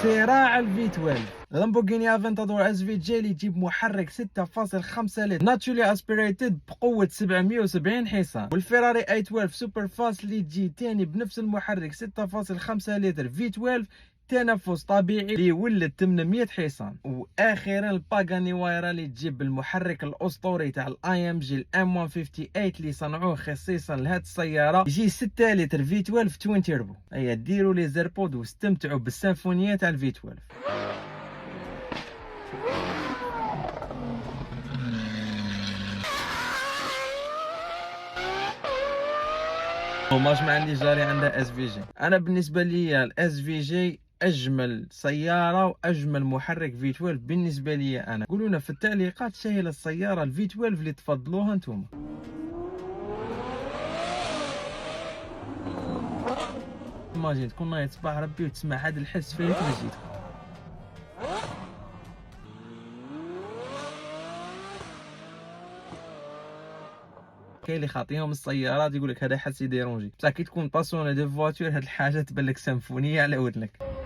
اختراع الفي 12. لامبورغيني افنتادور اس في جي اللي يجيب محرك 6.5 لتر ناتشولي اسبيريتد بقوه 770 حصان، والفيراري اي 12 سوبر فاست اللي تجي تاني بنفس المحرك 6.5 لتر في 12 تنفس طبيعي اللي يولد 800 حصان. واخيرا الباغاني وايرا اللي تجيب المحرك الاسطوري تاع الاي ام جي الام 158 اللي صنعوه خصيصا لهاد السياره، يجي 6 لتر في 12 توين تيربو. ايا ديروا لي زيربود واستمتعوا بالسيمفونيه تاع الفي 12. وماش ما عندي جاري عندها اس في جي. انا بالنسبه لي الاس في جي اجمل سياره واجمل محرك في 12 بالنسبه لي انا. قولوا لنا في التعليقات شهي السياره الفي 12 اللي تفضلوها نتوما. ايماجين تكون نايض صباح ربي وتسمع هذا الحس فين تجي. كاين اللي خاطيهم السيارات يقول لك هذا حس يديرونجي، بصح كي تكون باسوني دو فواتور هاد الحاجه تبان لك سيمفونيه على ودنك.